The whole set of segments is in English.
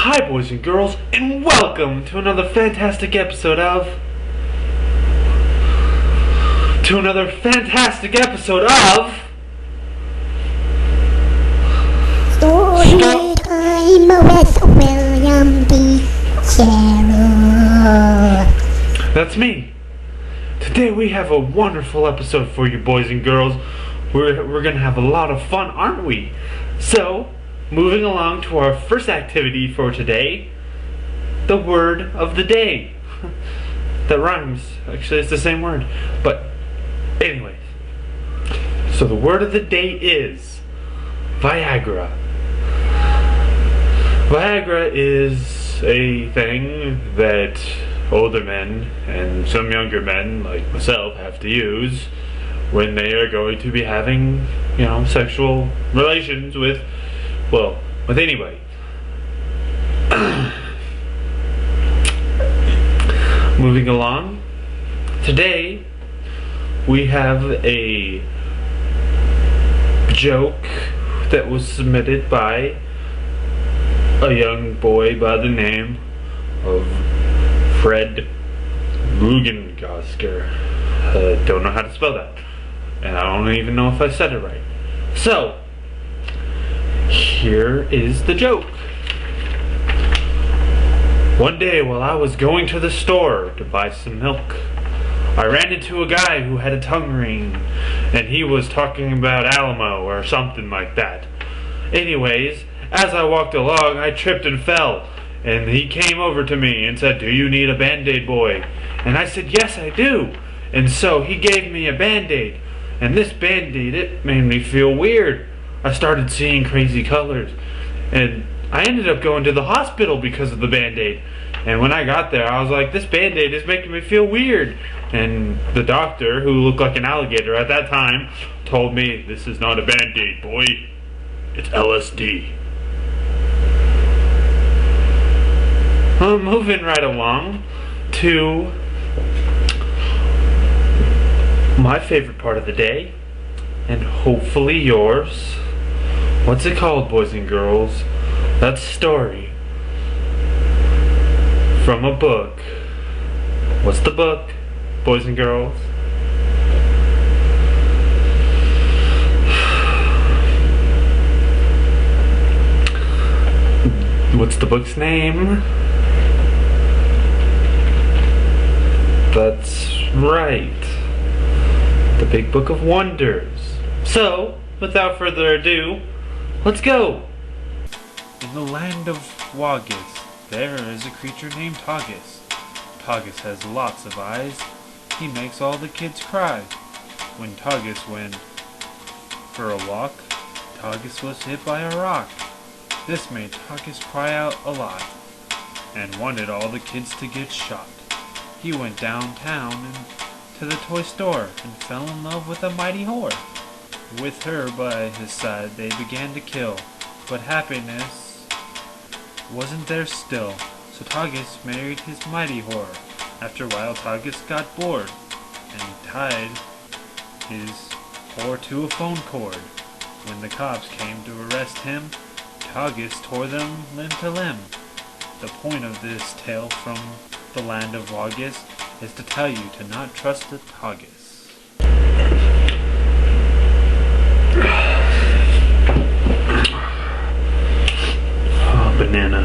Hi boys and girls, and welcome to another fantastic episode of Story time with William D. Sherrill. That's me. Today we have a wonderful episode for you boys and girls. We're gonna have a lot of fun, aren't we? So, moving along to our first activity for today, the word of the day. That rhymes. Actually, it's the same word. But, anyways. So the word of the day is Viagra. Viagra is a thing that older men and some younger men, like myself, have to use when they are going to be having, sexual relations with anybody. Moving along, today we have a joke that was submitted by a young boy by the name of Fred Rugengosker. Don't know how to spell that, and I don't even know if I said it right. So, here is the joke. One day while I was going to the store to buy some milk, I ran into a guy who had a tongue ring, and he was talking about Alamo or something like that. Anyways, as I walked along, I tripped and fell, and he came over to me and said, "Do you need a Band-Aid, boy?" And I said, "Yes, I do." And so he gave me a Band-Aid, and this Band-Aid, it made me feel weird. I started seeing crazy colors, and I ended up going to the hospital because of the Band-Aid. And when I got there, I was like, this Band-Aid is making me feel weird. And the doctor, who looked like an alligator at that time, told me, "This is not a Band-Aid, boy. It's LSD." Moving right along to my favorite part of the day, and hopefully yours. What's it called, boys and girls? That story from a book. What's the book, boys and girls? What's the book's name? That's right. The Big Book of Wonders. So, without further ado, let's go! In the land of Waggis, there is a creature named Toggis. Toggis has lots of eyes. He makes all the kids cry. When Toggis went for a walk, Toggis was hit by a rock. This made Toggis cry out a lot, and wanted all the kids to get shot. He went downtown and to the toy store and fell in love with a mighty whore. With her by his side, they began to kill, but happiness wasn't there still. So Toggis married his mighty whore. After a while, Toggis got bored and tied his whore to a phone cord. When the cops came to arrest him, Toggis tore them limb to limb. The point of this tale from the land of Waggis is to tell you to not trust the Toggis. Oh, banana.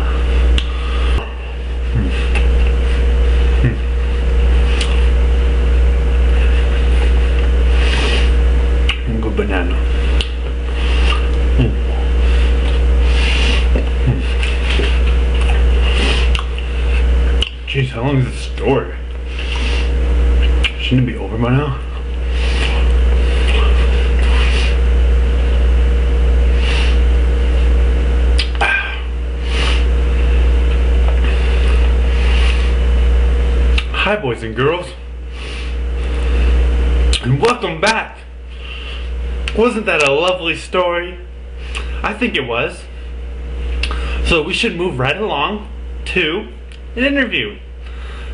Good banana. Jeez, how long is this story? Shouldn't it be over by now? Hi boys and girls, and welcome back. Wasn't that a lovely story? I think it was. So we should move right along to an interview.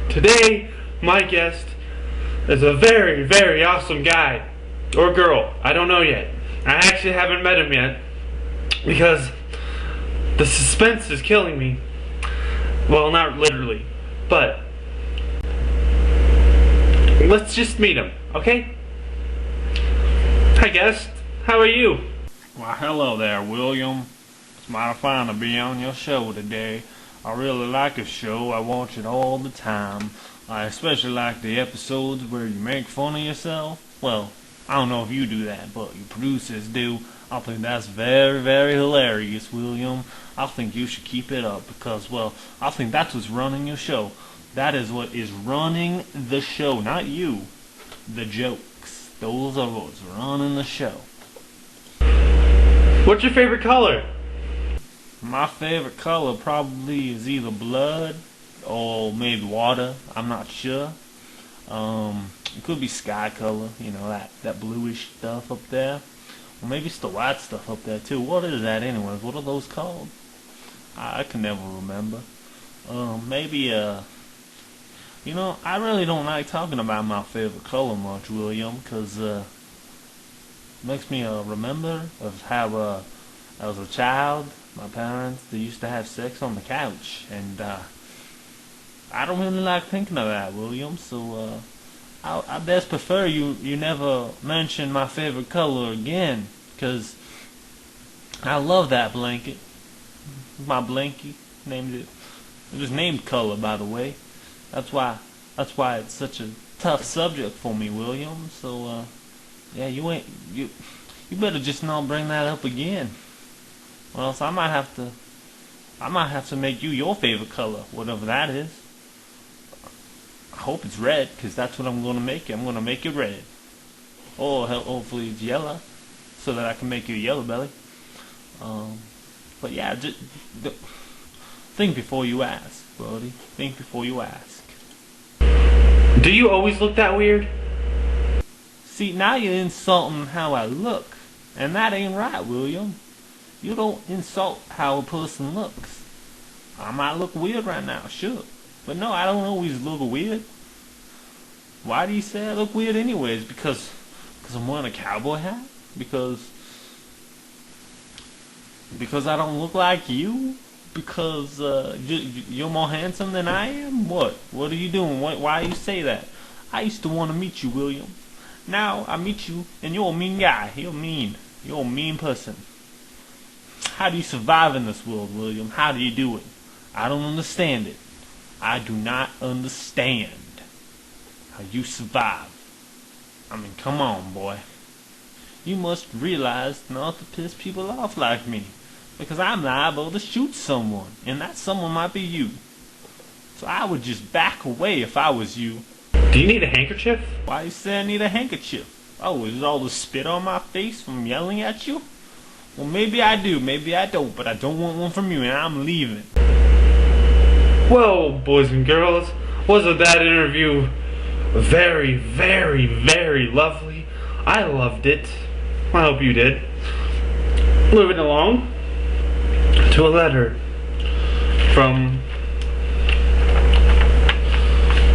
Today, my guest is a very, very awesome guy. Or girl. I don't know yet. I actually haven't met him yet. Because the suspense is killing me. Well, not literally, but let's just meet him, okay? Hi, guest. How are you? Well, hello there, William. It's mighty fine to be on your show today. I really like your show. I watch it all the time. I especially like the episodes where you make fun of yourself. Well, I don't know if you do that, but your producers do. I think that's very, very hilarious, William. I think you should keep it up because, well, I think that's what's running your show. That is what is running the show, not you. The jokes. Those are what's running the show. What's your favorite color? My favorite color probably is either blood or maybe water. I'm not sure. It could be sky color, you know, that bluish stuff up there. Or maybe it's the white stuff up there too. What is that anyways? What are those called? I can never remember. Maybe, you know, I really don't like talking about my favorite color much, William, because, it makes me, remember of how, as a child, my parents, they used to have sex on the couch, and, I don't really like thinking of that, William, so, I best prefer you never mention my favorite color again, because I love that blanket. My blankie named it. It was named color, by the way. That's why it's such a tough subject for me, William. So, yeah, you better just not bring that up again. Or else I might have to make you your favorite color, whatever that is. I hope it's red, because that's what I'm going to make it. I'm going to make it red. Or hopefully it's yellow, so that I can make you a yellow belly. But yeah, just think before you ask, Brody. Think before you ask. Do you always look that weird? See, now you're insulting how I look, and that ain't right, William. You don't insult how a person looks. I might look weird right now, sure. But no, I don't always look weird. Why do you say I look weird anyways? Because I'm wearing a cowboy hat? Because I don't look like you? Because you're more handsome than I am? What are you doing? Why you say that? I used to want to meet you, William. Now I meet you, and you're a mean guy. You're mean. You're a mean person. How do you survive in this world, William? How do you do it? I don't understand it. I do not understand how you survive. I mean, come on, boy. You must realize not to piss people off like me, because I'm liable to shoot someone, and that someone might be you. So I would just back away if I was you. Do you need a handkerchief? Why you say I need a handkerchief? Oh, is it all the spit on my face from yelling at you? Well, maybe I do, maybe I don't, but I don't want one from you, and I'm leaving. Well, boys and girls, wasn't that interview very, very, very lovely? I loved it. I hope you did. Moving along to a letter from,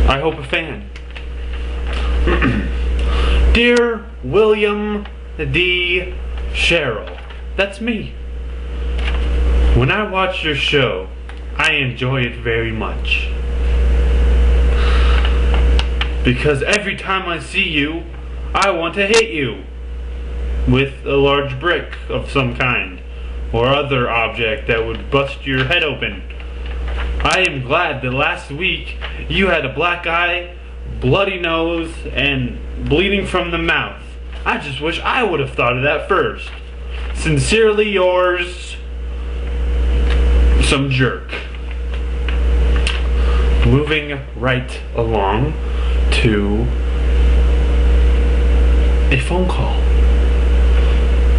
I hope, a fan. Dear William D. Sherrill, that's me. When I watch your show, I enjoy it very much. Because every time I see you, I want to hit you with a large brick of some kind, or other object that would bust your head open. I am glad that last week you had a black eye, bloody nose, and bleeding from the mouth. I just wish I would have thought of that first. Sincerely yours, some jerk. Moving right along to a phone call.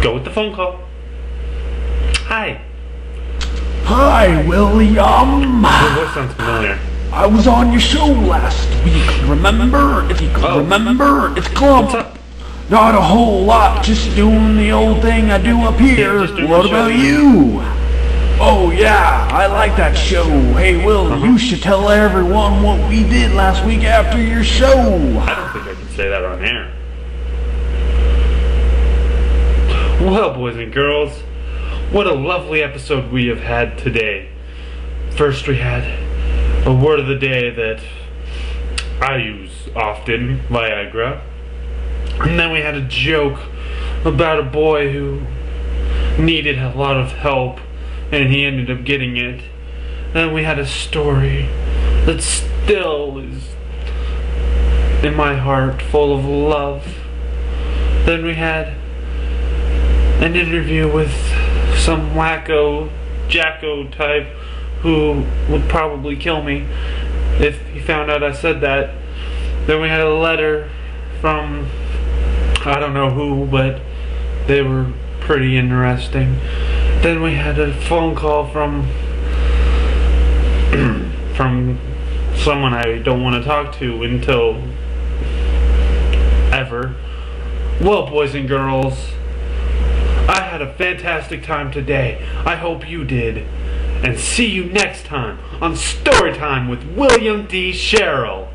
Go with the phone call. Hi. Hi, William. Your voice sounds familiar. I was on your show last week. Remember? If you can remember, it's called What's up? Not a whole lot, just doing the old thing I do up here. Yeah, just doing What the show. about you? Oh yeah, I like that show. Hey Will, you should tell everyone what we did last week after your show. I don't think I can say that on air. Well, boys and girls, what a lovely episode we have had today. First we had a word of the day that I use often, Viagra. And then we had a joke about a boy who needed a lot of help and he ended up getting it. Then we had a story that still is in my heart, full of love. Then we had an interview with some wacko, jacko type who would probably kill me if he found out I said that. Then we had a letter from I don't know who, but they were pretty interesting. Then we had a phone call from from someone I don't want to talk to until ever. Well, boys and girls, I had a fantastic time today. I hope you did. And see you next time on Storytime with William D. Sherrill.